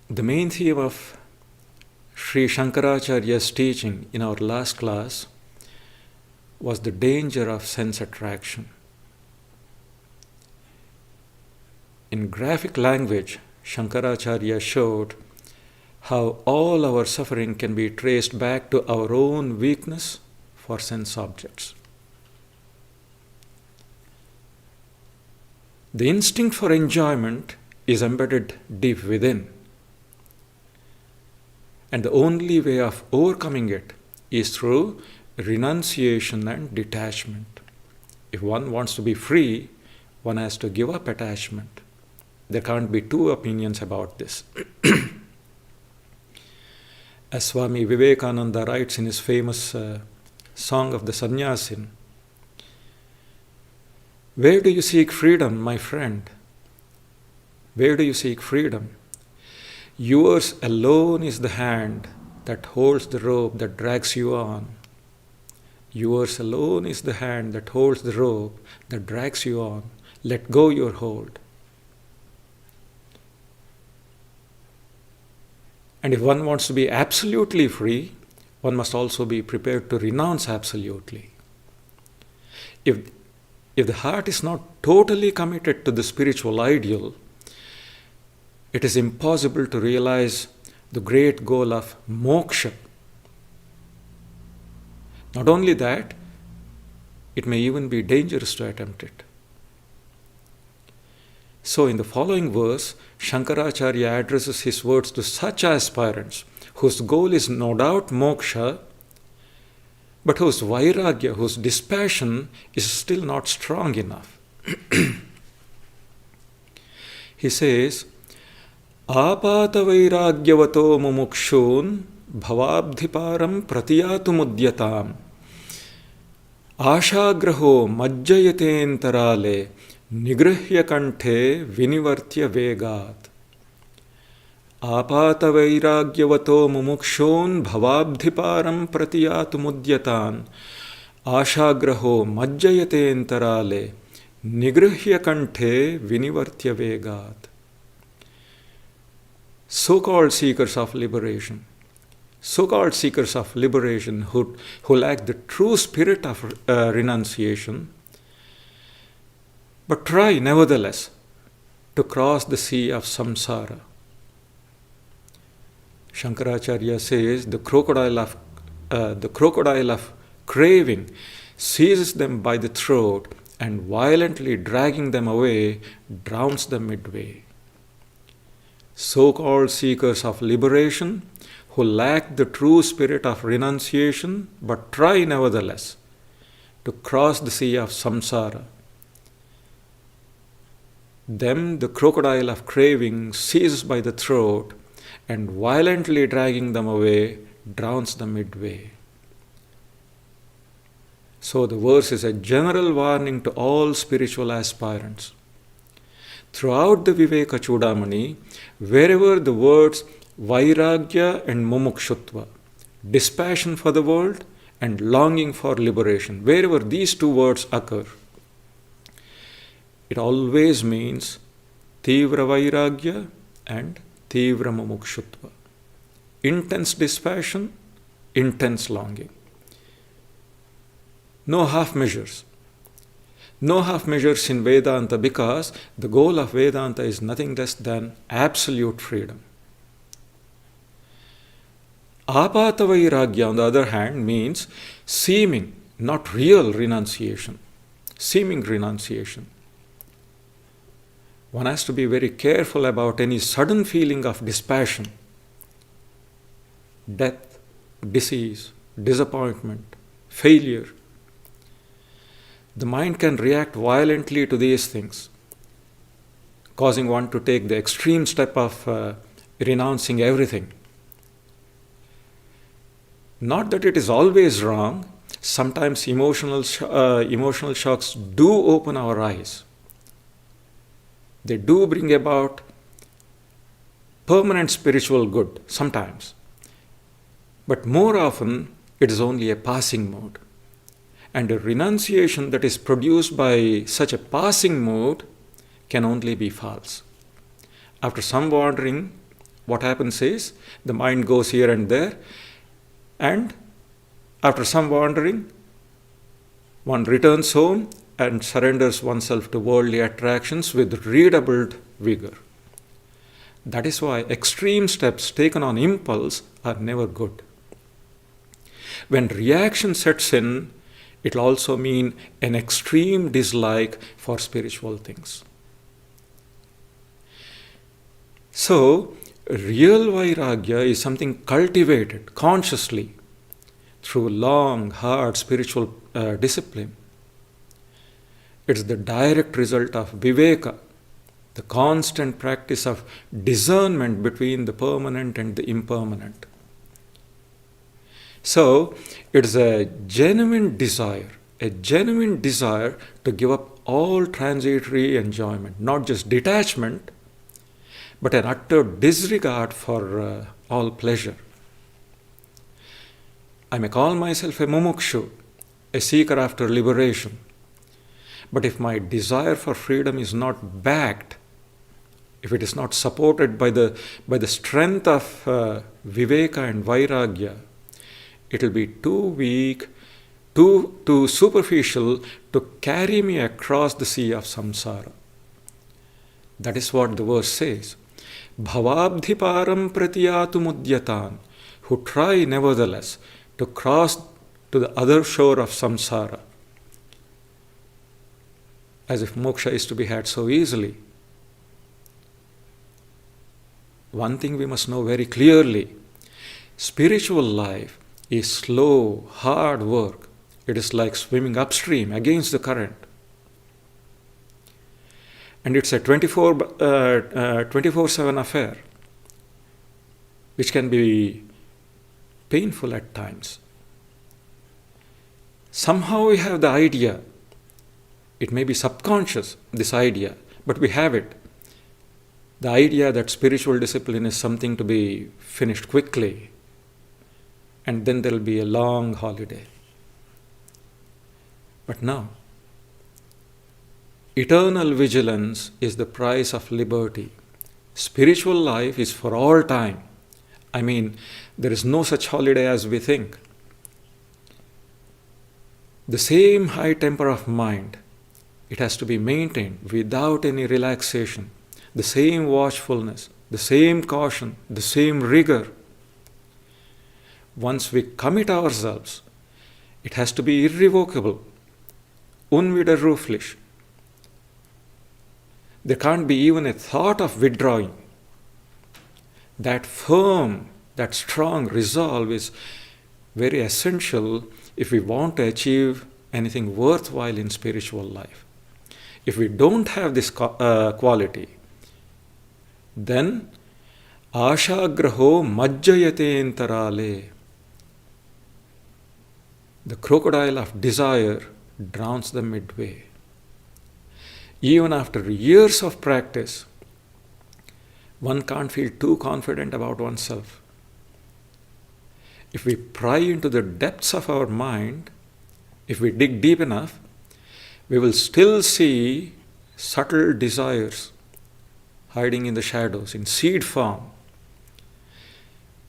The main theme of Sri Shankaracharya's teaching in our last class was the danger of sense attraction. In graphic language, Shankaracharya showed how all our suffering can be traced back to our own weakness for sense objects. The instinct for enjoyment is embedded deep within, and the only way of overcoming it is through renunciation and detachment. If one wants to be free, one has to give up attachment. There can't be two opinions about this. As Swami Vivekananda writes in his famous Song of the Sannyasin, "Where do you seek freedom, my friend? Where do you seek freedom? Yours alone is the hand that holds the rope that drags you on. Yours alone is the hand that holds the rope that drags you on. Let go your hold." And if one wants to be absolutely free, one must also be prepared to renounce absolutely. If the heart is not totally committed to the spiritual ideal, it is impossible to realize the great goal of moksha. Not only that, it may even be dangerous to attempt it. So in the following verse, Shankaracharya addresses his words to such aspirants whose goal is no doubt moksha, but whose vairagya, whose dispassion is still not strong enough. He says, "Apata vairagyavato mumukshun bhavabdhiparam pratiyatumuddyatam ashagraho majjayatentarale nigrihya kanthe vinivartya vegat." Apata vairagyavato mumukshun bhavabdhiparam pratiyatumudyatan ashagraho majjayatentarale nigrihya kanthe vinivartya vegat. So-called seekers of liberation who lack the true spirit of renunciation, but try nevertheless to cross the sea of samsara. Shankaracharya says the crocodile of craving seizes them by the throat and violently dragging them away drowns them midway. So-called seekers of liberation who lack the true spirit of renunciation but try nevertheless to cross the sea of samsara. Them the crocodile of craving seizes by the throat and violently dragging them away drowns them midway. So the verse is a general warning to all spiritual aspirants. Throughout the Vivekachudamani, wherever the words vairagya and mumukshutva, dispassion for the world and longing for liberation, wherever these two words occur, it always means tivra vairagya and tivra mumukshutva. Intense dispassion, intense longing. No half measures. No half measures in Vedanta, because the goal of Vedanta is nothing less than absolute freedom. Apata vairagya, on the other hand, means seeming, not real renunciation. Seeming renunciation. One has to be very careful about any sudden feeling of dispassion, death, disease, disappointment, failure. The mind can react violently to these things, causing one to take the extreme step of renouncing everything. Not that it is always wrong. Sometimes emotional shocks do open our eyes. They do bring about permanent spiritual good sometimes. But more often, it is only a passing mood. And a renunciation that is produced by such a passing mood can only be false. After some wandering, what happens is the mind goes here and there, and after some wandering, one returns home and surrenders oneself to worldly attractions with redoubled vigor. That is why extreme steps taken on impulse are never good. When reaction sets in, it will also mean an extreme dislike for spiritual things. So, real vairagya is something cultivated consciously through long, hard spiritual discipline. It's the direct result of viveka, the constant practice of discernment between the permanent and the impermanent. So, it's a genuine desire to give up all transitory enjoyment, not just detachment, but an utter disregard for all pleasure. I may call myself a mumukshu, a seeker after liberation, but if my desire for freedom is not backed, if it is not supported by the strength of viveka and vairagya, it will be too weak, too superficial to carry me across the sea of samsara. That is what the verse says. Bhavabdhiparam pratiyatumudyatan, who try nevertheless to cross to the other shore of samsara. As if moksha is to be had so easily. One thing we must know very clearly, spiritual life is slow, hard work. It is like swimming upstream against the current. And it's a 24/7 affair, which can be painful at times. Somehow we have the idea, it may be subconscious, this idea, but we have it. The idea that spiritual discipline is something to be finished quickly, and then there will be a long holiday. But no. Eternal vigilance is the price of liberty. Spiritual life is for all time. I mean, there is no such holiday as we think. The same high temper of mind, it has to be maintained without any relaxation. The same watchfulness, the same caution, the same rigor. Once we commit ourselves, it has to be irrevocable, unwiderruflich. There can't be even a thought of withdrawing. That firm, that strong resolve is very essential if we want to achieve anything worthwhile in spiritual life. If we don't have this quality, then ashagraho majjayate intarale. The crocodile of desire drowns them midway. Even after years of practice, one can't feel too confident about oneself. If we pry into the depths of our mind, if we dig deep enough, we will still see subtle desires hiding in the shadows, in seed form.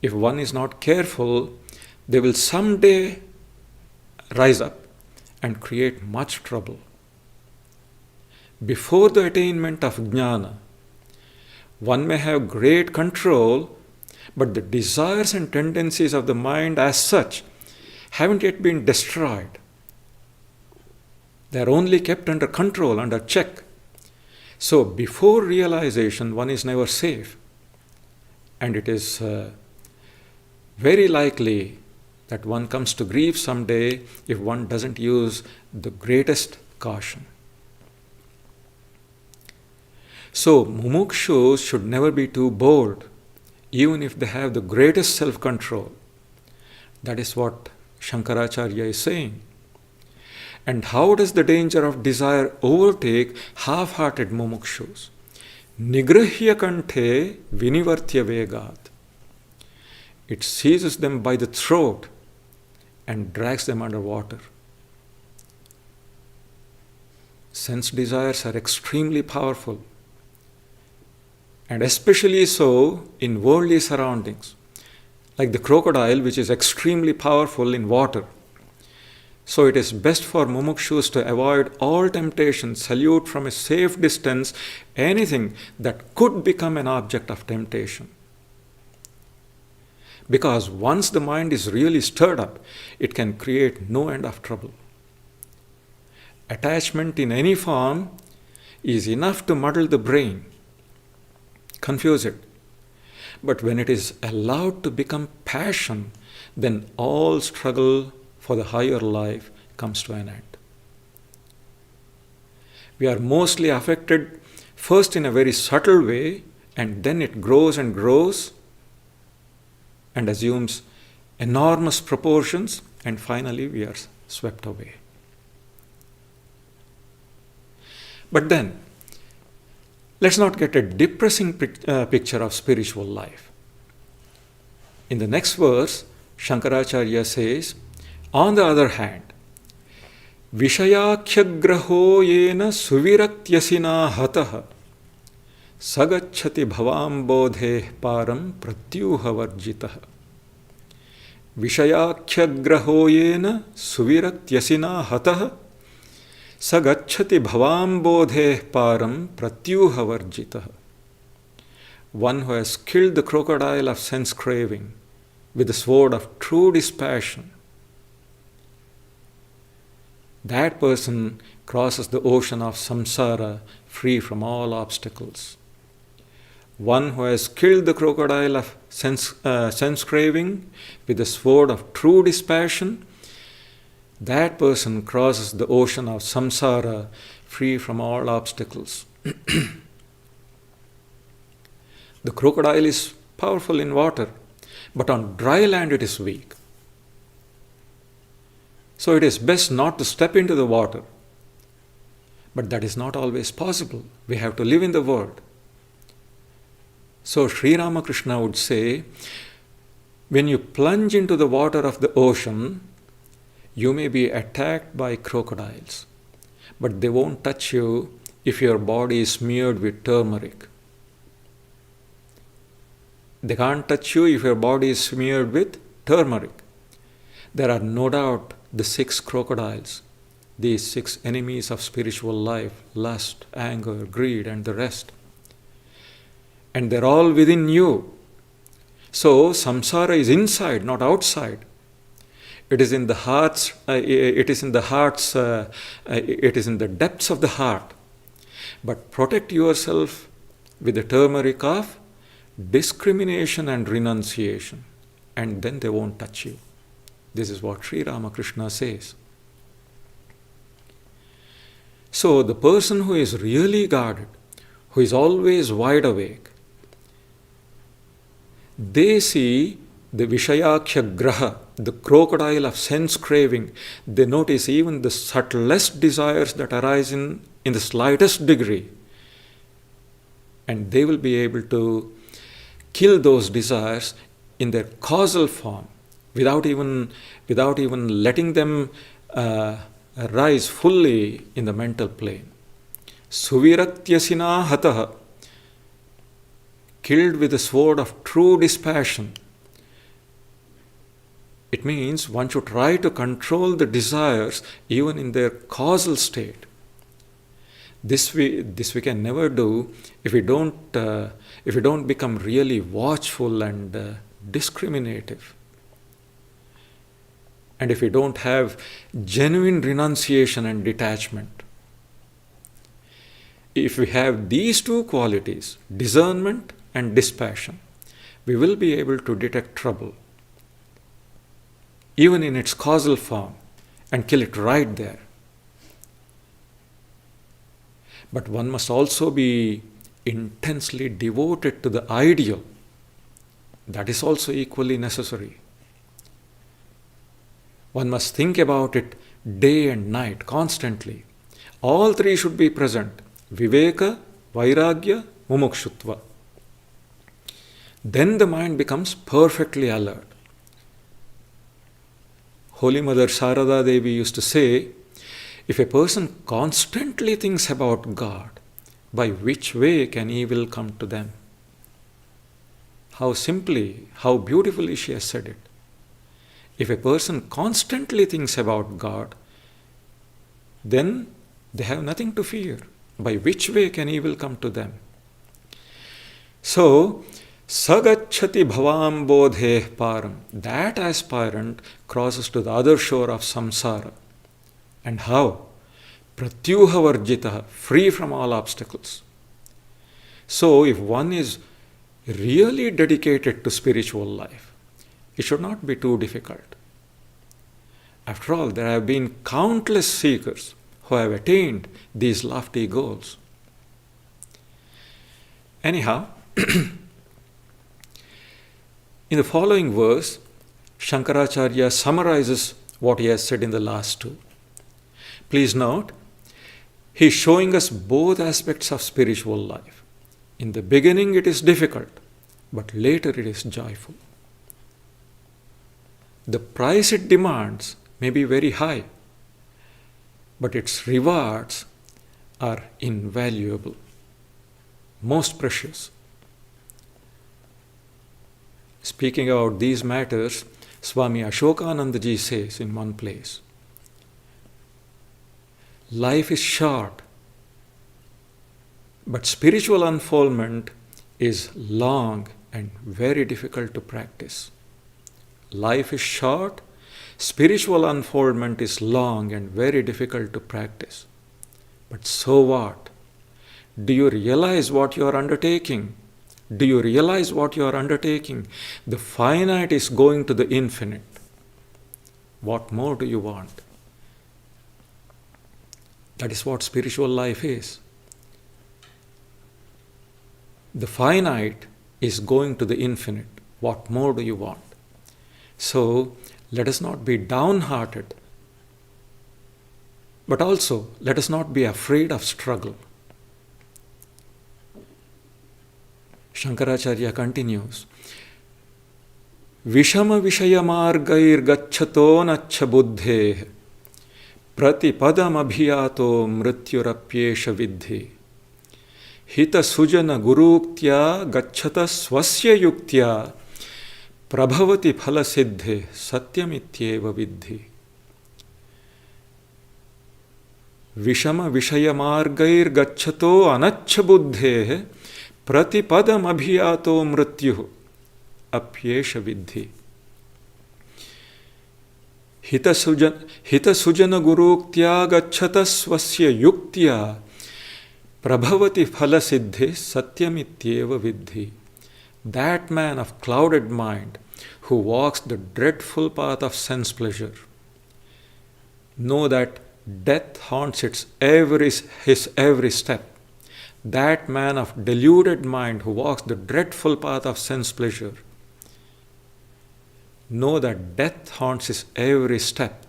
If one is not careful, they will someday rise up and create much trouble. Before the attainment of jnana, one may have great control, but the desires and tendencies of the mind as such haven't yet been destroyed. They are only kept under control, under check. So before realization, one is never safe. And it is very likely that one comes to grief someday if one doesn't use the greatest caution. So mumukshus should never be too bold, even if they have the greatest self-control. That is what Shankaracharya is saying. And how does the danger of desire overtake half-hearted mumukshus? Nigrahya kanthe vinivartya vegat. It seizes them by the throat and drags them under water. Sense desires are extremely powerful. and especially so in worldly surroundings, like the crocodile, which is extremely powerful in water. So it is best for mumukshus to avoid all temptations, salute from a safe distance anything that could become an object of temptation. Because once the mind is really stirred up, it can create no end of trouble. Attachment in any form is enough to muddle the brain, confuse it. But when it is allowed to become passion, then all struggle for the higher life comes to an end. We are mostly affected first in a very subtle way, and then it grows and grows and assumes enormous proportions, and finally we are swept away. But then, let's not get a depressing picture of spiritual life. In the next verse, Shankaracharya says, on the other hand, Vishayakyagraho yena suviraktyasina hatah sagacchati bhavambodhe param pratyuha varjitah. Vishayakyagraho yena suviraktyasina hatah sagacchati bhavambodhe param pratyuha varjitah. One who has killed the crocodile of sense craving with the sword of true dispassion, that person crosses the ocean of samsara free from all obstacles. One who has killed the crocodile of sense craving with the sword of true dispassion, that person crosses the ocean of samsara free from all obstacles. The crocodile is powerful in water, but on dry land it is weak. So it is best not to step into the water. But that is not always possible. We have to live in the world. So Sri Ramakrishna would say, when you plunge into the water of the ocean, you may be attacked by crocodiles, but they won't touch you if your body is smeared with turmeric. They can't touch you if your body is smeared with turmeric. There are no doubt the 6 crocodiles, these 6 enemies of spiritual life, lust, anger, greed, and the rest. And they're all within you. So samsara is inside, not outside. It is in the hearts. It is in the depths of the heart. But protect yourself with the turmeric of discrimination and renunciation, and then they won't touch you. This is what Sri Ramakrishna says. So the person who is really guarded, who is always wide awake, they see the Vishayakya Graha, the crocodile of sense craving. They notice even the subtlest desires that arise in the slightest degree. And they will be able to kill those desires in their causal form without even letting them rise fully in the mental plane. Suviratyasina hatah, killed with the sword of true dispassion. It means one should try to control the desires even in their causal state. This we can never do if we don't become really watchful and discriminative. And if we don't have genuine renunciation and detachment. If we have these 2 qualities, discernment and dispassion, we will be able to detect trouble, even in its causal form, and kill it right there. But one must also be intensely devoted to the ideal. That is also equally necessary. One must think about it day and night, constantly. All 3 should be present: Viveka, Vairagya, Mumukshutva. Then the mind becomes perfectly alert. Holy Mother Sarada Devi used to say, if a person constantly thinks about God, by which way can evil come to them? how simply, how beautifully she has said it. If a person constantly thinks about God, then they have nothing to fear. By which way can evil come to them? So, sagacchati bhavam bodhe param. That aspirant crosses to the other shore of samsara. And how? Pratyuha varjitaha, free from all obstacles. So, if one is really dedicated to spiritual life, it should not be too difficult. After all, there have been countless seekers who have attained these lofty goals. Anyhow, in the following verse, Shankaracharya summarizes what he has said in the last two. Please note, he is showing us both aspects of spiritual life. In the beginning it is difficult, but later it is joyful. The price it demands may be very high, but its rewards are invaluable, most precious. Speaking about these matters, Swami Ashokananda ji says in one place, life is short, but spiritual unfoldment is long and very difficult to practice. Life is short, spiritual unfoldment is long and very difficult to practice. But so what? Do you realize what you are undertaking? Do you realize what you are undertaking? The finite is going to the infinite. What more do you want? That is what spiritual life is. The finite is going to the infinite. What more do you want? So, let us not be downhearted, but also let us not be afraid of struggle. Shankaracharya continues, Vishama Vishayamargair Gacchato Nacha Buddhe Pratipadam Abhiyato Mrityurapyesha Vidhi Hita Sujana Guruktya Gacchata Swasya Yuktya Prabhavati Phala Siddhe Satyamityeva Vidhi. Vishama Vishayamargair Gacchato Anacha Buddhe Pratipadam Abhiyato Mrityuh Apyesha Vidhi. Hita Sujana Guruktya Gacchata Swasya Yuktya Prabhavati Phala Siddhe Satyamityeva Vidhi. That man of clouded mind who walks the dreadful path of sense pleasure, know that death haunts his every step. That man of deluded mind who walks the dreadful path of sense pleasure, know that death haunts his every step.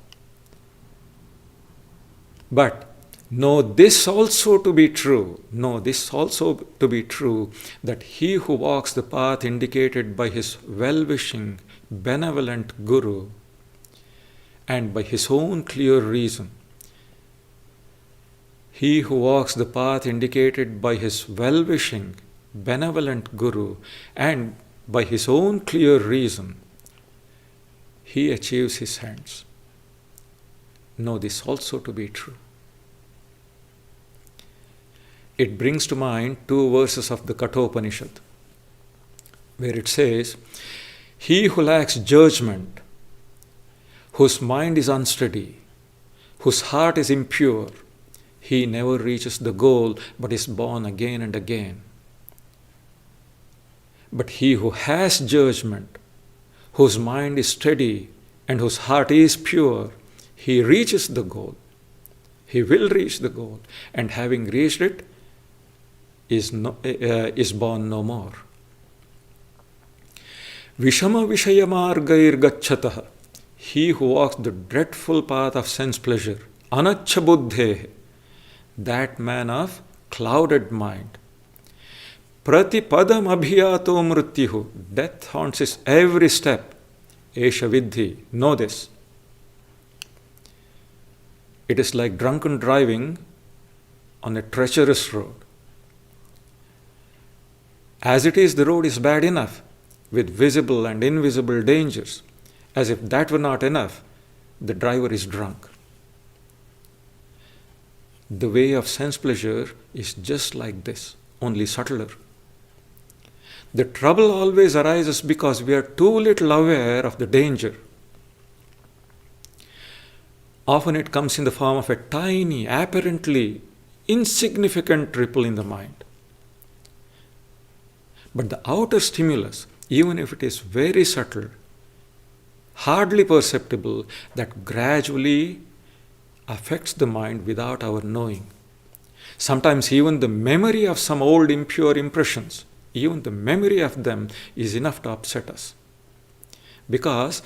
But know this also to be true, that he who walks the path indicated by his well-wishing, benevolent Guru and by his own clear reason, he who walks the path indicated by his well-wishing, benevolent Guru and by his own clear reason, he achieves his ends. Know this also to be true. It brings to mind two verses of the Kathopanishad, where it says, he who lacks judgment, whose mind is unsteady, whose heart is impure, he never reaches the goal but is born again and again. But he who has judgment, whose mind is steady and whose heart is pure, he reaches the goal. He will reach the goal, and having reached it, is born no more. Vishama Vishayamargair Gacchataha, he who walks the dreadful path of sense pleasure, Anacha Buddhe, that man of clouded mind. Pratipadam Abhiyato Mrityuhu, death haunts his every step. Esha Vidhi, know this. It is like drunken driving on a treacherous road. As it is, the road is bad enough. with visible and invisible dangers. As if that were not enough, the driver is drunk. The way of sense pleasure is just like this, only subtler. The trouble always arises because we are too little aware of the danger. Often it comes in the form of a tiny, apparently insignificant ripple in the mind. But the outer stimulus, even if it is very subtle, hardly perceptible, that gradually affects the mind without our knowing. Sometimes even the memory of some old impure impressions, even the memory of them is enough to upset us. Because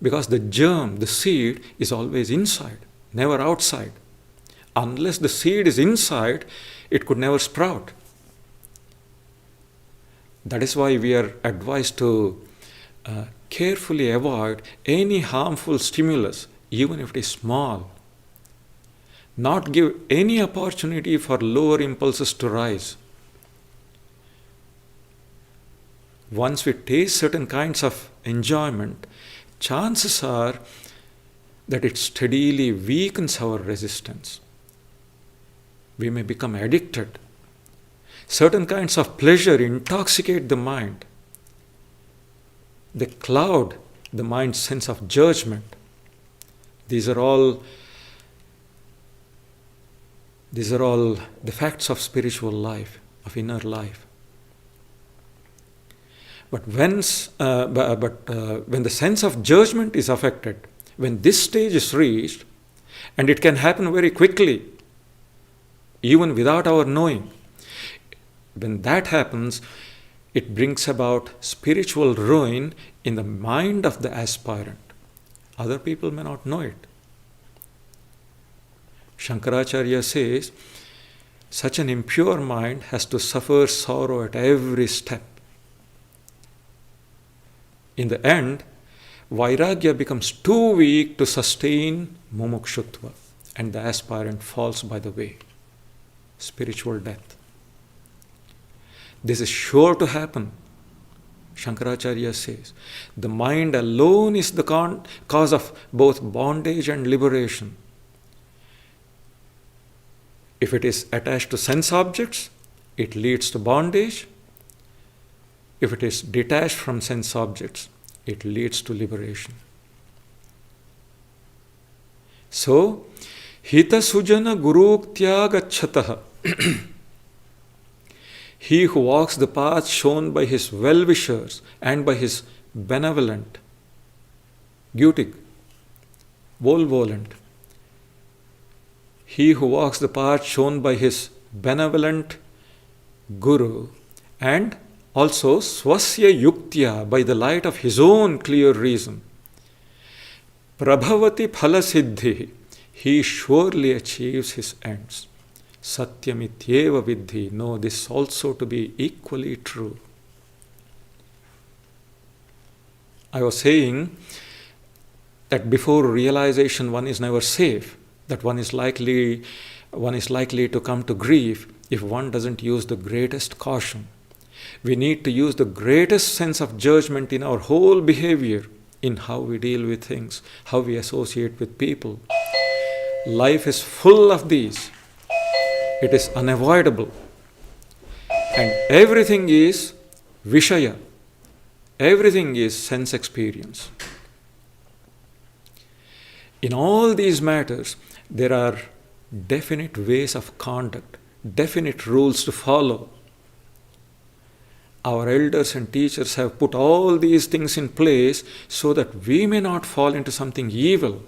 the germ, the seed, is always inside, never outside. Unless the seed is inside, it could never sprout. That is why we are advised to carefully avoid any harmful stimulus, even if it is small. Not give any opportunity for lower impulses to rise. Once we taste certain kinds of enjoyment, chances are that it steadily weakens our resistance. We may become addicted. Certain kinds of pleasure intoxicate the mind. They cloud the mind's sense of judgment. These are all the facts of spiritual life, of inner life. But when the sense of judgment is affected, when this stage is reached, and it can happen very quickly, even without our knowing, when that happens, it brings about spiritual ruin in the mind of the aspirant. Other people may not know it. Shankaracharya says, such an impure mind has to suffer sorrow at every step. In the end, Vairagya becomes too weak to sustain mumukshutva, and the aspirant falls by the way. Spiritual death. This is sure to happen, Shankaracharya says. The mind alone is the cause of both bondage and liberation. If it is attached to sense objects, it leads to bondage. If it is detached from sense objects, it leads to liberation. So, hita sujana guruktya gacchataha. He who walks the path shown by his well-wishers and by his benevolent, gyutik, volvolent. He who walks the path shown by his benevolent guru and also swasya yuktya, by the light of his own clear reason. Prabhavati phala siddhi, he surely achieves his ends. Satyamityeva vidhi, know this also to be equally true. I was saying that before realization one is never safe, that one is likely to come to grief if one doesn't use the greatest caution. We need to use the greatest sense of judgment in our whole behavior, in how we deal with things, how we associate with people. Life is full of these. It is unavoidable. And everything is vishaya. Everything is sense experience. In all these matters, there are definite ways of conduct, definite rules to follow. Our elders and teachers have put all these things in place so that we may not fall into something evil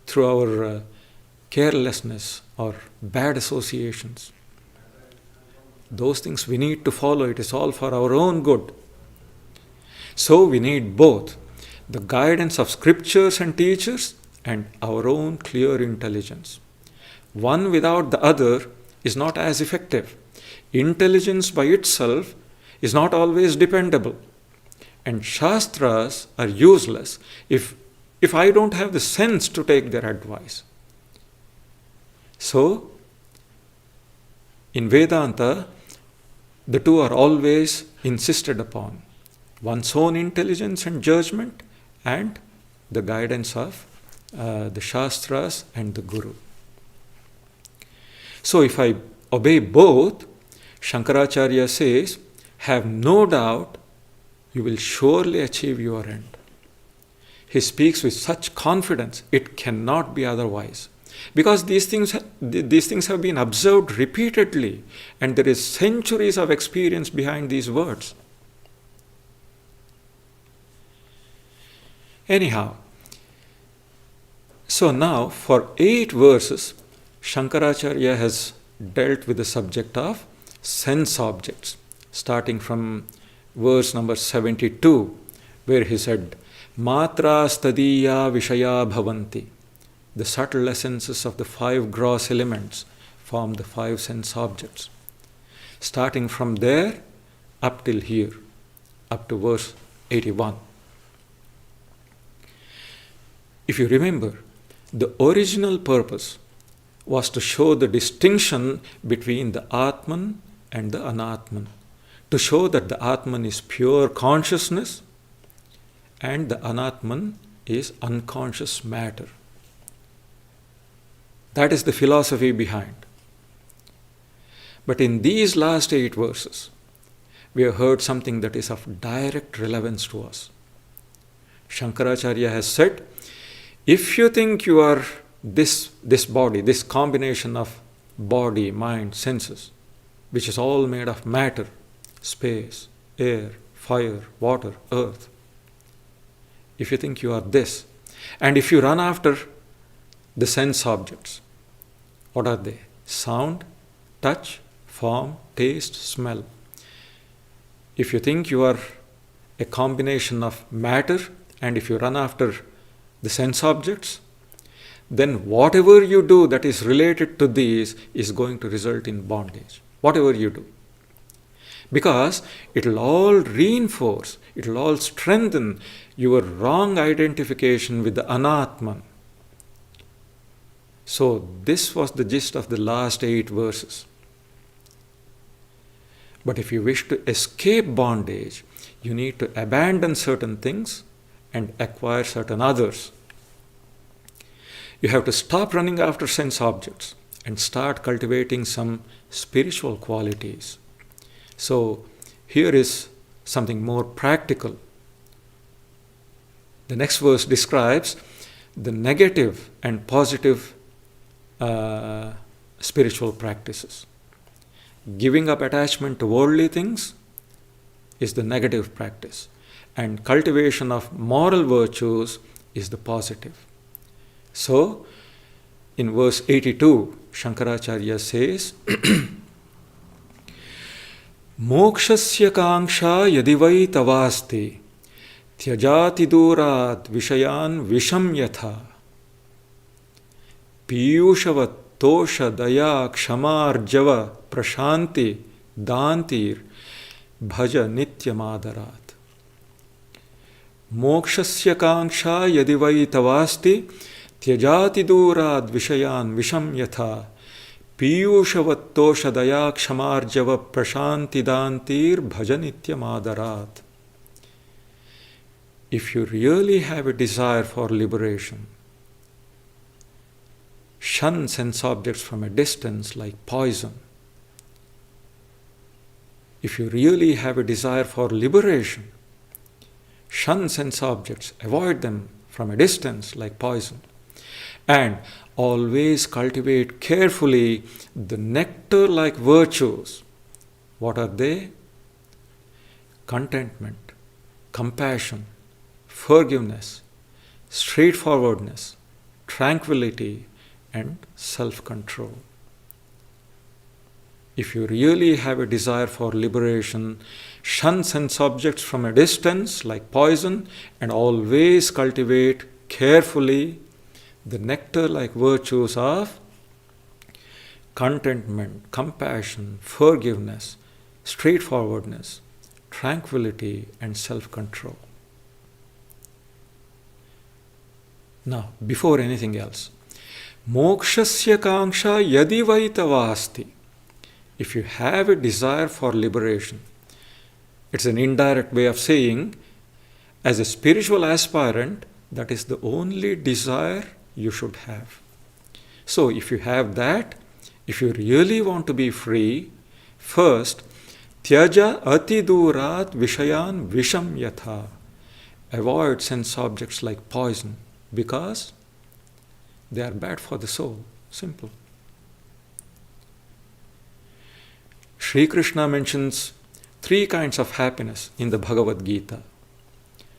through our carelessness or bad associations. Those things we need to follow. It is all for our own good. So we need both the guidance of scriptures and teachers and our own clear intelligence. One without the other is not as effective. Intelligence by itself is not always dependable. And Shastras are useless if I don't have the sense to take their advice. So, in Vedanta, The two are always insisted upon: one's own intelligence and judgment, and the guidance of the Shastras and the Guru. So if I obey both, Shankaracharya says, have no doubt you will surely achieve your end. He speaks with such confidence, it cannot be otherwise. Because these things have been observed repeatedly, and there is centuries of experience behind these words. Anyhow, so now for 8 verses, Shankaracharya has dealt with the subject of sense objects, starting from verse number 72, where he said, Matra stadiya vishaya bhavanti. The subtle essences of the 5 gross elements form the 5 sense objects. Starting from there up till here, up to verse 81. If you remember, the original purpose was to show the distinction between the Atman and the Anatman, to show that the Atman is pure consciousness and the Anatman is unconscious matter. That is the philosophy behind. But in these last 8 verses, we have heard something that is of direct relevance to us. Shankaracharya has said, if you think you are this body, this combination of body, mind, senses, which is all made of matter, space, air, fire, water, earth, if you think you are this, and if you run after the sense objects, what are they? Sound, touch, form, taste, smell. If you think you are a combination of matter, and if you run after the sense objects, then whatever you do that is related to these is going to result in bondage. Whatever you do. Because it will all reinforce, it will all strengthen your wrong identification with the Anatman. So this was the gist of the last 8 verses. But if you wish to escape bondage, you need to abandon certain things and acquire certain others. You have to stop running after sense objects and start cultivating some spiritual qualities. So here is something more practical. The next verse describes the negative and positive spiritual practices. Giving up attachment to worldly things is the negative practice, and cultivation of moral virtues is the positive. So, in verse 82, Shankaracharya says, Mokshasya kangsha yadivai tavasti tyajati durat vishayan visham yatha piyushavat tosha daya kshamarjava prashanti dantir bhaja nityamadarat. Mokshasya kangsha yadivai tavasti tyajati durad vishayan visham yatha piyushavat daya kshamarjava prashanti dantir bhaja nityamadarat. If you really have a desire for liberation, shun sense objects from a distance like poison. If you really have a desire for liberation, shun sense objects, avoid them from a distance like poison. And always cultivate carefully the nectar-like virtues. What are they? Contentment, compassion, forgiveness, straightforwardness, tranquility, and self-control. If you really have a desire for liberation, shun sense objects from a distance like poison and always cultivate carefully the nectar-like virtues of contentment, compassion, forgiveness, straightforwardness, tranquility, and self-control. Now, before anything else, mokshasya kangsha yadi vaitava asti. if you have a desire for liberation, it's an indirect way of saying, as a spiritual aspirant, that is the only desire you should have. So if you have that, if you really want to be free, first, tyaja ati durat vishayan visham yatha. Avoid sense objects like poison, because they are bad for the soul. Simple. Sri Krishna mentions 3 kinds of happiness in the Bhagavad Gita: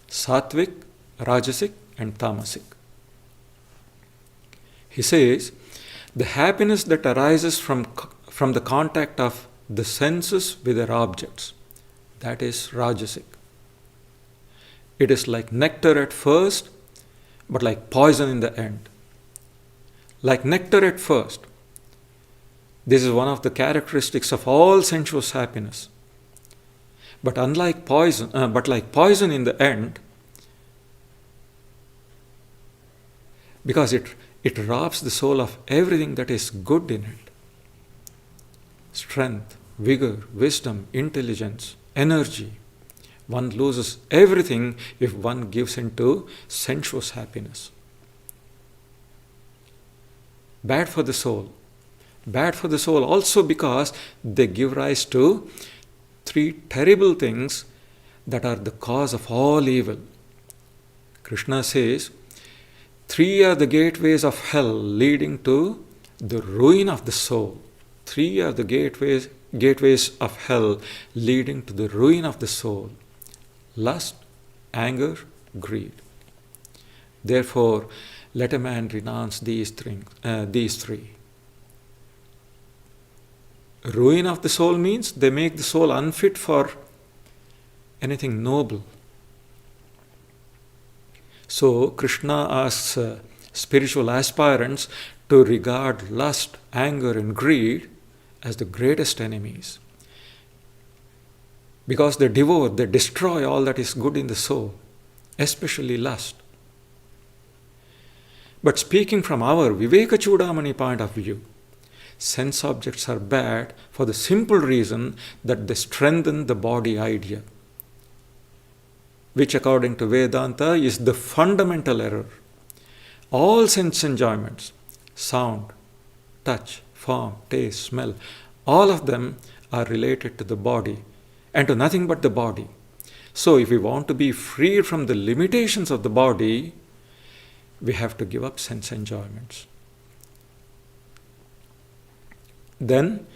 Sattvic, Rajasic and Tamasic. He says, the happiness that arises from the contact of the senses with their objects, that is Rajasic. It is like nectar at first, but like poison in the end. Like nectar at first. This is one of the characteristics of all sensuous happiness. But like poison in the end, because it robs the soul of everything that is good in it. Strength, vigor, wisdom, intelligence, energy. One loses everything if one gives into sensuous happiness. Bad for the soul. Bad for the soul also because they give rise to 3 terrible things that are the cause of all evil. Krishna says, 3 are the gateways of hell leading to the ruin of the soul. 3 are the gateways of hell leading to the ruin of the soul: lust, anger, greed. Therefore, let a man renounce these 3. Ruin of the soul means they make the soul unfit for anything noble. So, Krishna asks spiritual aspirants to regard lust, anger and greed as the greatest enemies. Because they devour, they destroy all that is good in the soul, especially lust. But speaking from our Vivekachudamani point of view, sense objects are bad for the simple reason that they strengthen the body idea, which according to Vedanta is the fundamental error. All sense enjoyments, sound, touch, form, taste, smell, all of them are related to the body and to nothing but the body. So if we want to be free from the limitations of the body, we have to give up sense enjoyments. Then,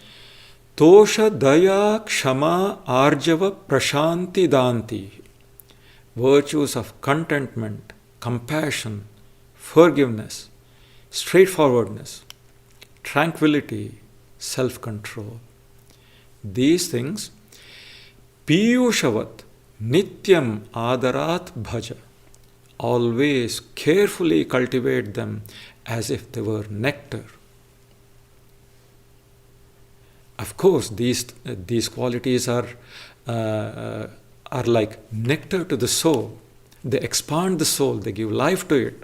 Tosha Daya Kshama Arjava Prashanti Danti, virtues of contentment, compassion, forgiveness, straightforwardness, tranquility, self-control. These things, Piyushavat Nityam Adarat Bhaja, always carefully cultivate them as if they were nectar. Of course, these qualities are like nectar to the soul. They expand the soul, they give life to it.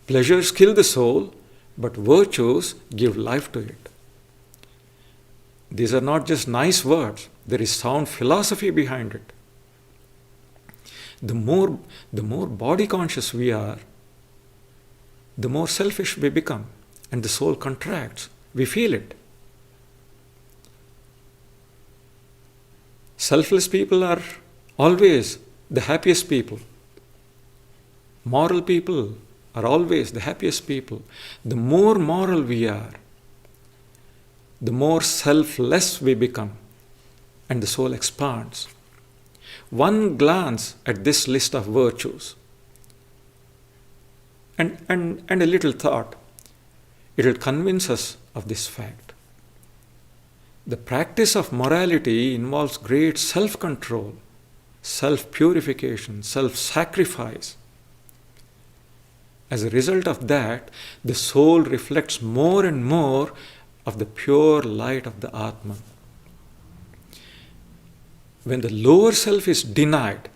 Pleasures kill the soul, but virtues give life to it. These are not just nice words, there is sound philosophy behind it. The more body conscious we are, the more selfish we become, and the soul contracts. We feel it. Selfless people are always the happiest people. Moral people are always the happiest people. The more moral we are, the more selfless we become, and the soul expands. One glance at this list of virtues and a little thought, it will convince us of this fact. The practice of morality involves great self-control, self-purification, self-sacrifice. As a result of that, the soul reflects more and more of the pure light of the Atman. When the lower self is denied,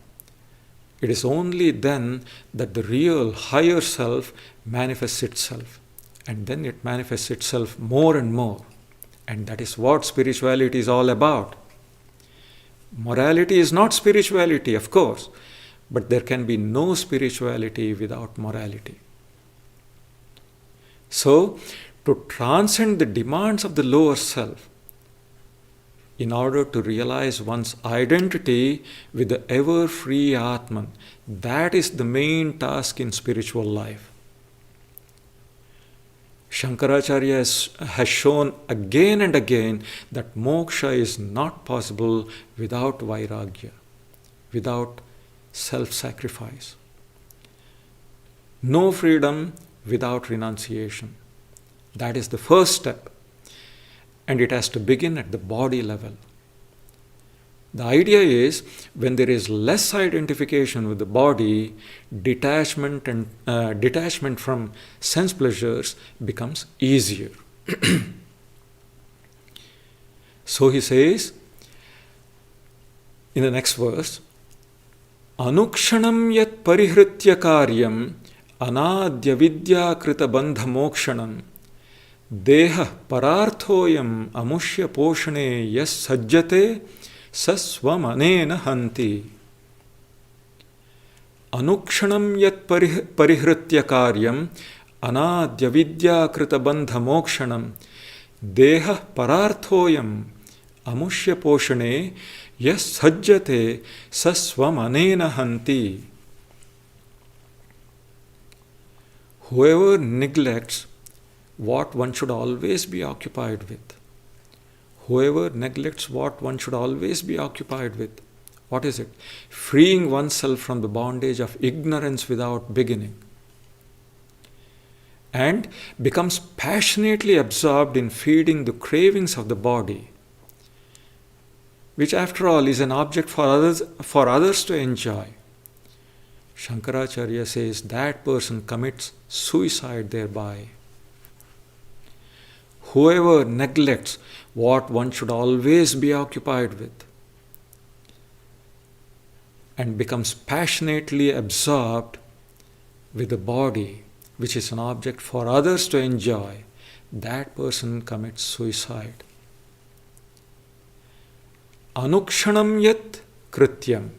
it is only then that the real higher self manifests itself. And then it manifests itself more and more. And that is what spirituality is all about. Morality is not spirituality, of course, but there can be no spirituality without morality. So, to transcend the demands of the lower self, in order to realize one's identity with the ever-free Atman, that is the main task in spiritual life. Shankaracharya has shown again and again that moksha is not possible without vairagya, without self-sacrifice. No freedom without renunciation. That is the first step. And it has to begin at the body level. The idea is, when there is less identification with the body, detachment from sense pleasures becomes easier. So he says in the next verse, Anukshanam yat parihritya karyam anadya vidya krita bandha mokshanam deha pararthoyam amushya poshane yas sajjate saswamanena hanti. Anukshanam yat parihritya karyam anadya vidya krita bandha mokshanam deha pararthoyam amushya poshane yas sajjate saswamanena hanti. Whoever neglects what one should always be occupied with. Whoever neglects what one should always be occupied with. What is it? Freeing oneself from the bondage of ignorance without beginning. And becomes passionately absorbed in feeding the cravings of the body, which after all is an object for others to enjoy. Shankaracharya says that person commits suicide thereby. Whoever neglects what one should always be occupied with and becomes passionately absorbed with the body, which is an object for others to enjoy, that person commits suicide. Anukshanam yat krityam.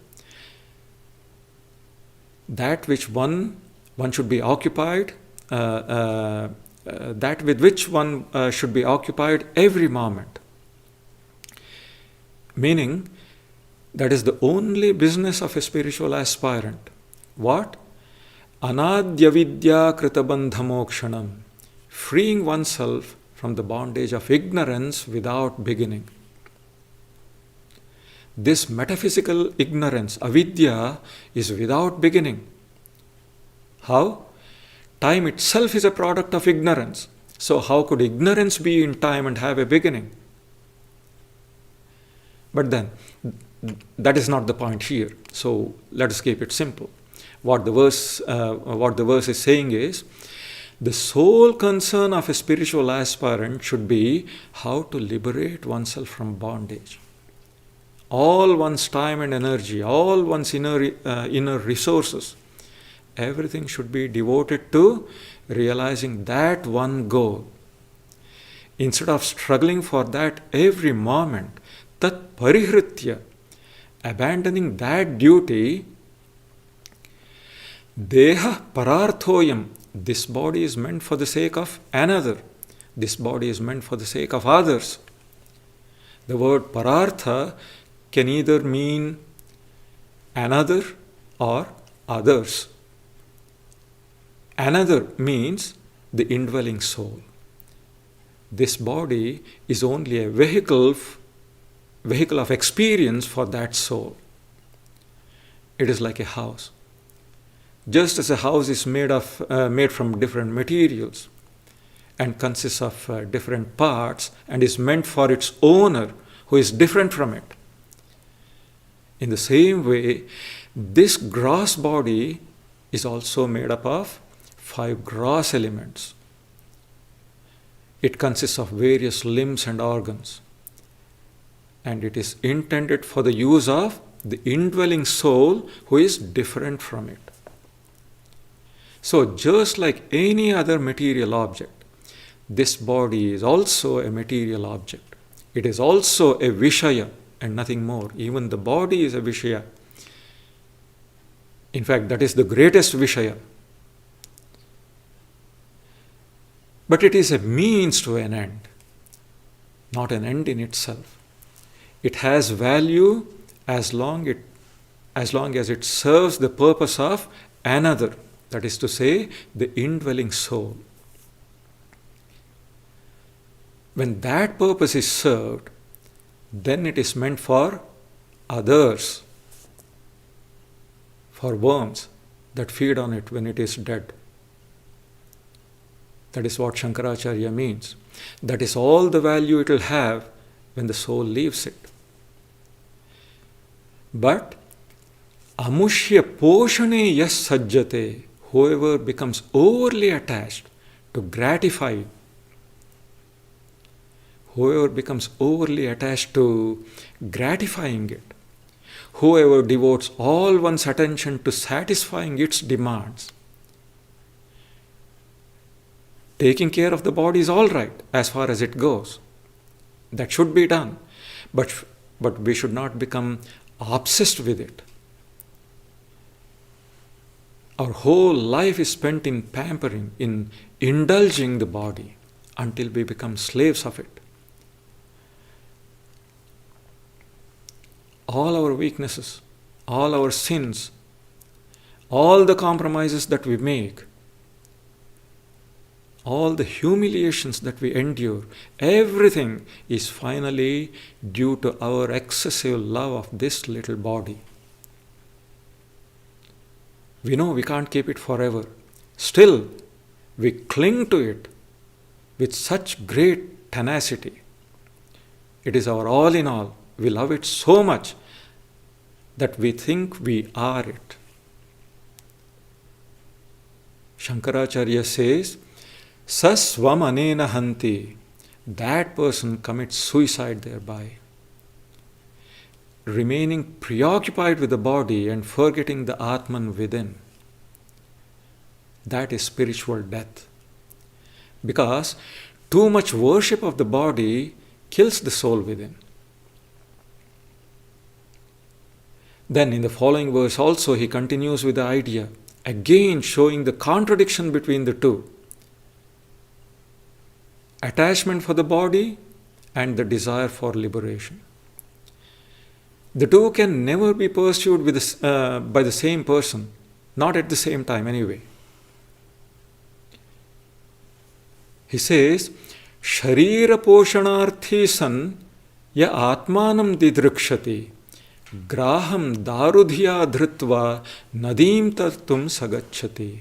That which one should be occupied, that with which one should be occupied every moment. Meaning, that is the only business of a spiritual aspirant. What? Anadya vidya kritabandha mokshanam. Freeing oneself from the bondage of ignorance without beginning. This metaphysical ignorance, avidya, is without beginning. How? Time itself is a product of ignorance. So how could ignorance be in time and have a beginning? But then, that is not the point here. So let us keep it simple. What the verse is saying is, the sole concern of a spiritual aspirant should be how to liberate oneself from bondage. All one's time and energy, all one's inner resources, everything should be devoted to realizing that one goal. Instead of struggling for that every moment, tat parihritya, abandoning that duty, deha pararthoyam, this body is meant for the sake of another. This body is meant for the sake of others. The word parartha can either mean another or others. Another means the indwelling soul. This body is only a vehicle of experience for that soul. It is like a house. Just as a house is made from different materials and consists of different parts and is meant for its owner who is different from it. In the same way, this gross body is also made up of 5 gross elements. It consists of various limbs and organs, and it is intended for the use of the indwelling soul who is different from it. So just like any other material object, this body is also a material object. It is also a Vishaya and nothing more. Even the body is a Vishaya. In fact, that is the greatest Vishaya. But it is a means to an end, not an end in itself. It has value as long as it serves the purpose of another, that is to say, the indwelling soul. When that purpose is served, then it is meant for others, for worms that feed on it when it is dead. That is what Shankaracharya means. That is all the value it will have when the soul leaves it. But amushya poshane yas sajjate, whoever becomes overly attached to gratify, whoever becomes overly attached to gratifying it, whoever devotes all one's attention to satisfying its demands. Taking care of the body is all right as far as it goes. That should be done. But we should not become obsessed with it. Our whole life is spent in pampering, in indulging the body until we become slaves of it. All our weaknesses, all our sins, all the compromises that we make, all the humiliations that we endure, everything is finally due to our excessive love of this little body. We know we can't keep it forever. Still, we cling to it with such great tenacity. It is our all in all. We love it so much that we think we are it. Shankaracharya says, Sasvam anena hanti, that person commits suicide thereby. Remaining preoccupied with the body and forgetting the Atman within. That is spiritual death. Because too much worship of the body kills the soul within. Then in the following verse also he continues with the idea, again showing the contradiction between the two. Attachment for the body and the desire for liberation. The two can never be pursued by the same person, not at the same time anyway. He says, Sharira poshanarthi san ya atmanam didrikshati graham darudhya dhritva nadim tartum sagacchati.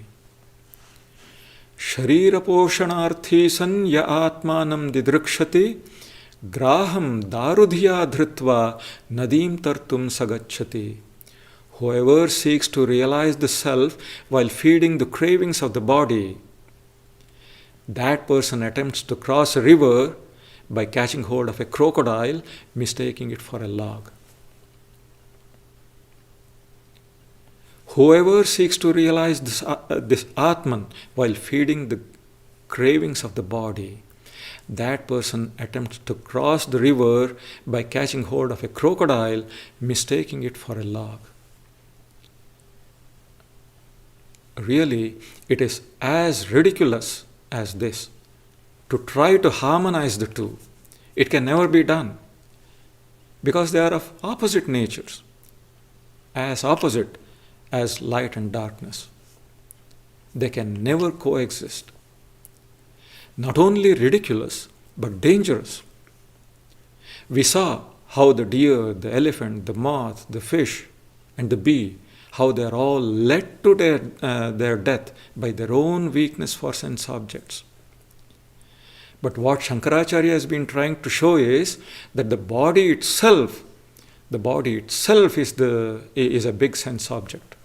Sharira poshanarthi san ya atmanam didrikshati graham darudhya dhritva nadim tartum sagacchati. Whoever seeks to realize the self while feeding the cravings of the body, that person attempts to cross a river by catching hold of a crocodile, mistaking it for a log. Whoever seeks to realize this Atman while feeding the cravings of the body, that person attempts to cross the river by catching hold of a crocodile, mistaking it for a log. Really, it is as ridiculous as this to try to harmonize the two. It can never be done because they are of opposite natures, as opposite as light and darkness. They can never coexist. Not only ridiculous, but dangerous. We saw how the deer, the elephant, the moth, the fish, and the bee, how they are all led to their death by their own weakness for sense objects. But what Shankaracharya has been trying to show is that the body itself is a big sense object.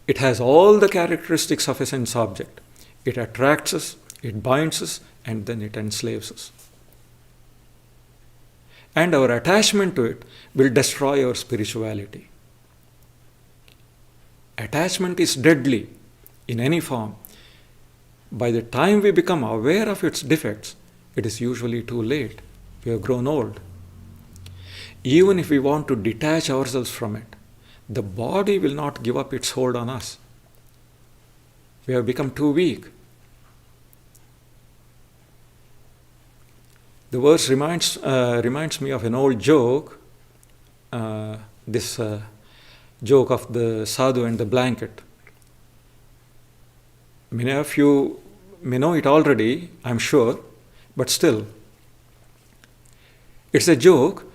It has all the characteristics of a sense object. It attracts us, it binds us, and then it enslaves us. And our attachment to it will destroy our spirituality. Attachment is deadly in any form By the time we become aware of its defects, it is usually too late. We have grown old. Even if we want to detach ourselves from it, the body will not give up its hold on us. We have become too weak. The verse reminds me of an old joke, this joke of the sadhu and the blanket. Many of you may know it already, I'm sure, but still. It's a joke,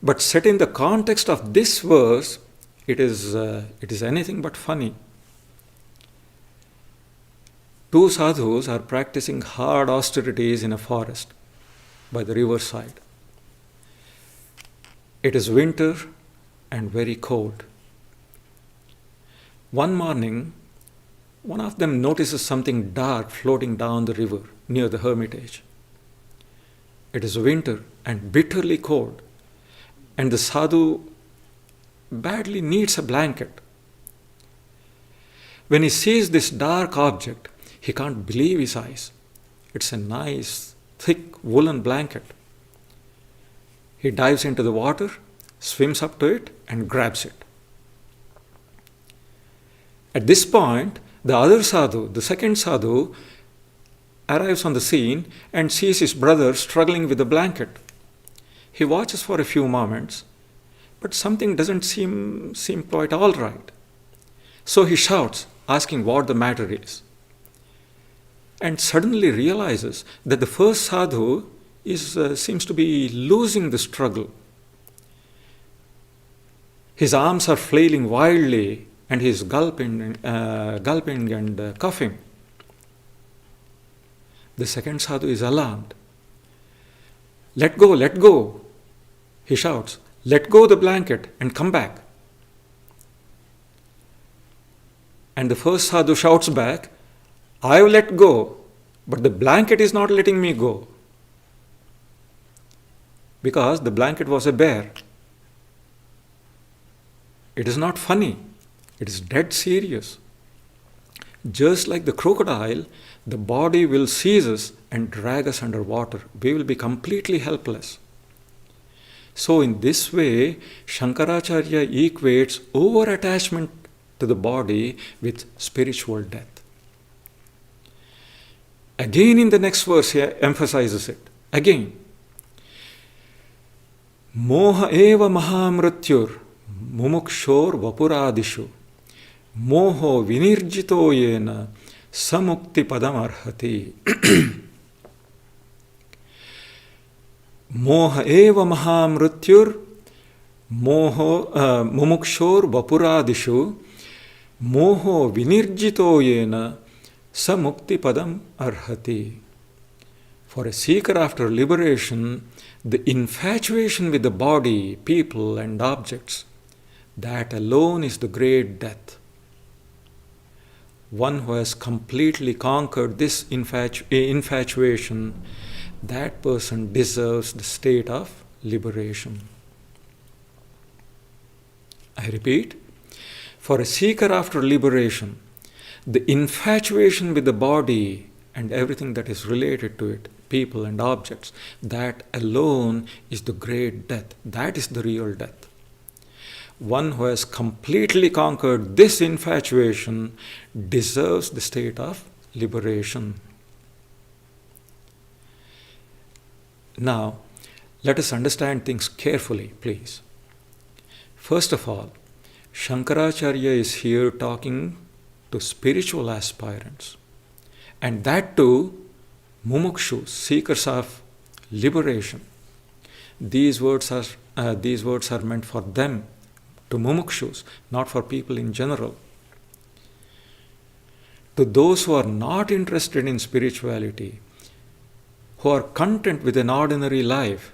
but set in the context of this verse, it is anything but funny. Two sadhus are practicing hard austerities in a forest by the riverside. It is winter and very cold. One morning, one of them notices something dark floating down the river near the hermitage. It is winter and bitterly cold, and the sadhu badly needs a blanket. When he sees this dark object, he can't believe his eyes. It's a nice, thick woolen blanket. He dives into the water, swims up to it, and grabs it. At this point, the other sadhu, the second sadhu, arrives on the scene and sees his brother struggling with the blanket. He watches for a few moments, but something doesn't seem quite all right. So he shouts, asking what the matter is, and suddenly realizes that the first sadhu seems to be losing the struggle. His arms are flailing wildly, and he is gulping and coughing. The second sadhu is alarmed. Let go, let go, he shouts. Let go the blanket and come back. And the first sadhu shouts back, I've let go, but the blanket is not letting me go. Because the blanket was a bear. It is not funny. It is dead serious. Just like the crocodile, the body will seize us and drag us underwater. We will be completely helpless. So in this way, Shankaracharya equates over-attachment to the body with spiritual death. Again in the next verse he emphasizes it. Again. Moha eva mahamrutyur mumukshor vapuradishu moho vinirjito yena samukti padam arhati. Moha eva mahamrutyur mumukshor vapuradishu moho vinirjito yena samukti padam arhati. For a seeker after liberation, the infatuation with the body, people and objects, that alone is the great death. One who has completely conquered this infatuation, that person deserves the state of liberation. I repeat, for a seeker after liberation, the infatuation with the body and everything that is related to it, people and objects, that alone is the great death. That is the real death. One who has completely conquered this infatuation deserves the state of liberation. Now, let us understand things carefully, please. First of all, Shankaracharya is here talking to spiritual aspirants, and that too mumukshus, seekers of liberation. These words are meant for them, to mumukshus, not for people in general. To those who are not interested in spirituality, who are content with an ordinary life,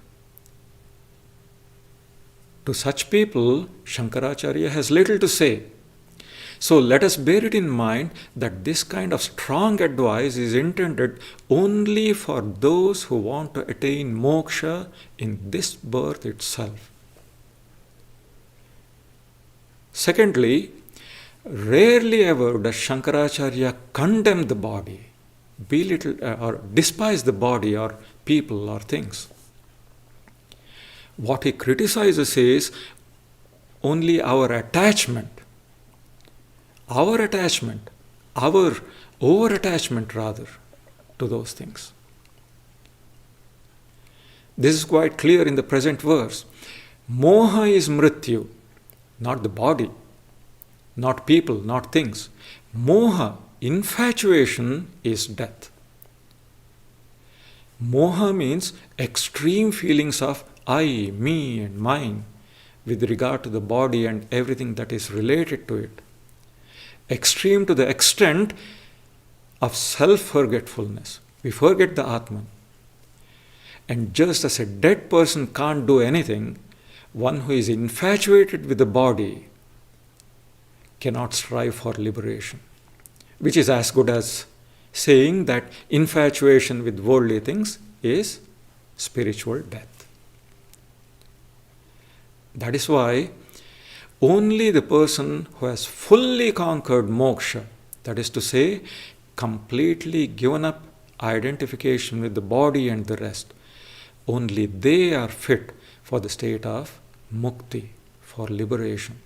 to such people, Shankaracharya has little to say. So let us bear it in mind that this kind of strong advice is intended only for those who want to attain moksha in this birth itself. Secondly, rarely ever does Shankaracharya condemn the body. belittle or despise the body or people or things. What he criticizes is only our attachment, our over-attachment rather, to those things. This is quite clear in the present verse. Moha is mrityu, not the body, not people, not things. Moha, infatuation, is death. Moha means extreme feelings of I, me and mine with regard to the body and everything that is related to it. Extreme to the extent of self-forgetfulness. We forget the Atman. And just as a dead person can't do anything, one who is infatuated with the body cannot strive for liberation. Which is as good as saying that infatuation with worldly things is spiritual death. That is why only the person who has fully conquered moksha, that is to say, completely given up identification with the body and the rest, only they are fit for the state of mukti, for liberation.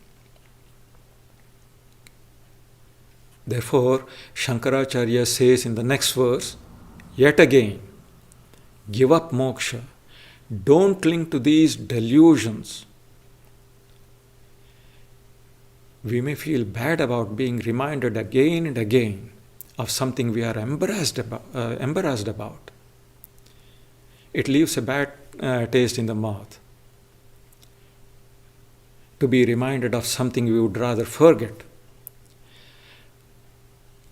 Therefore, Shankaracharya says in the next verse, yet again, give up moksha. Don't cling to these delusions. We may feel bad about being reminded again and again of something we are embarrassed about. It leaves a bad taste in the mouth. To be reminded of something we would rather forget.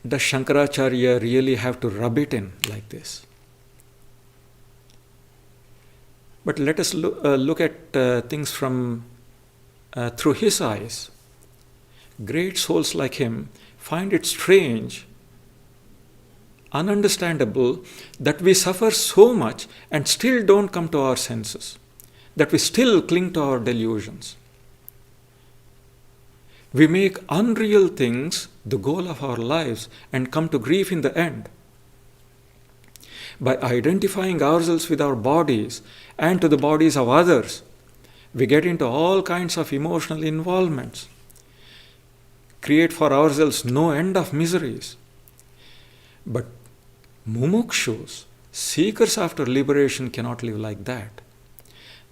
Does Shankaracharya really have to rub it in like this? But let us look at things from through his eyes. Great souls like him find it strange, ununderstandable that we suffer so much and still don't come to our senses, that we still cling to our delusions. We make unreal things the goal of our lives and come to grief in the end. By identifying ourselves with our bodies and to the bodies of others, we get into all kinds of emotional involvements, create for ourselves no end of miseries. But mumukshus, seekers after liberation, cannot live like that.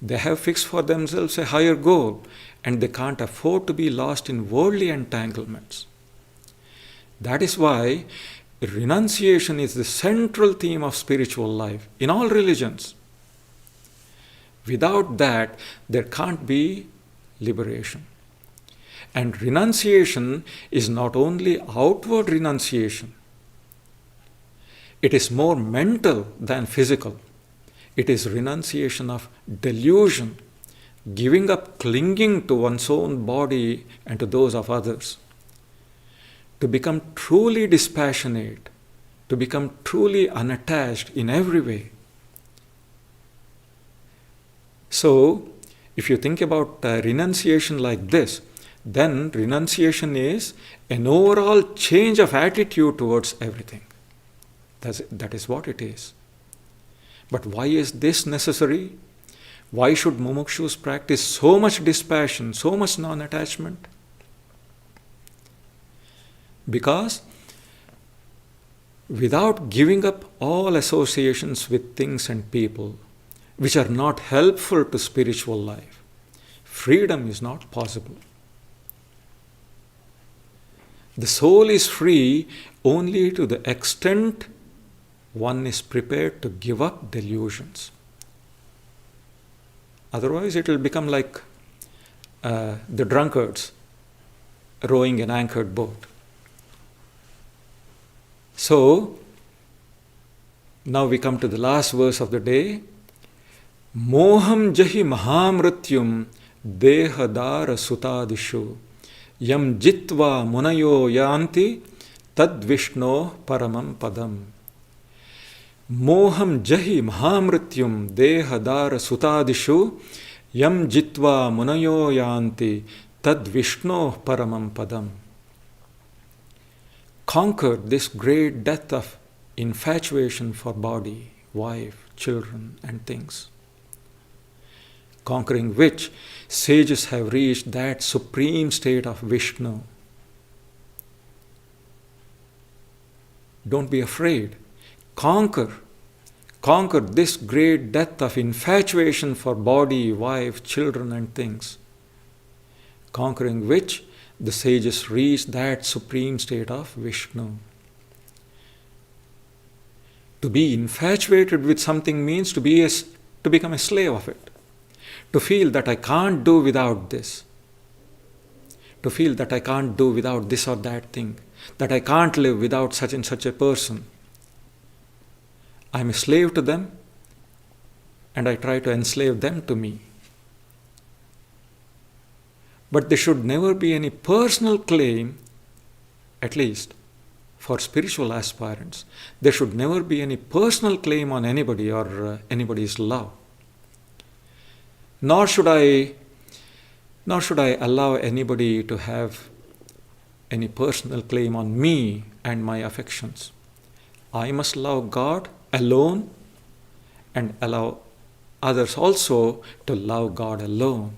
They have fixed for themselves a higher goal, and they can't afford to be lost in worldly entanglements. That is why renunciation is the central theme of spiritual life in all religions. Without that, there can't be liberation. And renunciation is not only outward renunciation. It is more mental than physical. It is renunciation of delusion, giving up clinging to one's own body and to those of others. To become truly dispassionate, to become truly unattached in every way. So, if you think about renunciation like this, then renunciation is an overall change of attitude towards everything. That is what it is. But why is this necessary? Why should mumukshus practice so much dispassion, so much non-attachment? Because without giving up all associations with things and people which are not helpful to spiritual life, freedom is not possible. The soul is free only to the extent one is prepared to give up delusions. Otherwise, it will become like the drunkards rowing an anchored boat. So, now we come to the last verse of the day. Moham jahi mahamrityum dehadara sutadishu yam jitva munayo yanti tad vishno paramam padam. Moham jahi mahamrityum dehadara sutadishu yam jitva munayo yanti tad vishno paramam padam. Conquer this great death of infatuation for body, wife, children, and things, conquering which sages have reached that supreme state of Vishnu. Don't be afraid. Conquer this great depth of infatuation for body, wife, children, and things, conquering which the sages reach that supreme state of Vishnu. To be infatuated with something means to become a slave of it. To feel that I can't do without this. To feel that I can't do without this or that thing. That I can't live without such and such a person. I'm a slave to them, and I try to enslave them to me. But there should never be any personal claim, at least for spiritual aspirants. There should never be any personal claim on anybody or anybody's love. Nor should I allow anybody to have any personal claim on me and my affections. I must love God alone and allow others also to love God alone.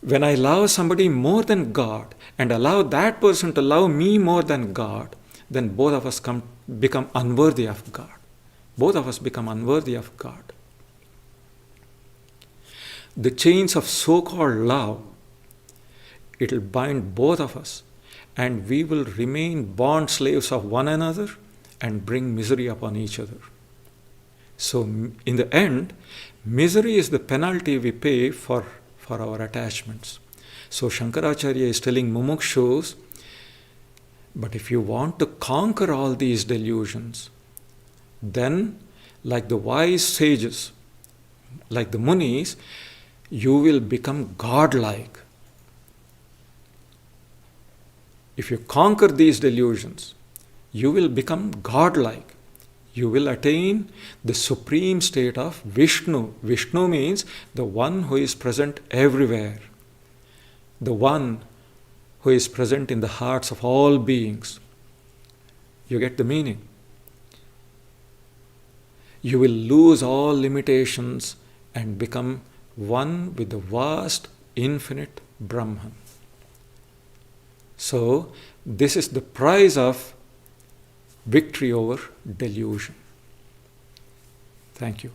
When I love somebody more than God and allow that person to love me more than God, then both of us become unworthy of God. Both of us become unworthy of God. The chains of so-called love, it will bind both of us, and we will remain bond slaves of one another and bring misery upon each other. So in the end, misery is the penalty we pay for our attachments. So Shankaracharya is telling mumukshus, but if you want to conquer all these delusions, then like the wise sages, like the munis, you will become godlike. If you conquer these delusions, you will become godlike. You will attain the supreme state of Vishnu. Vishnu means the one who is present everywhere, the one who is present in the hearts of all beings. You get the meaning? You will lose all limitations and become one with the vast, infinite Brahman. So, this is the price of victory over delusion. Thank you.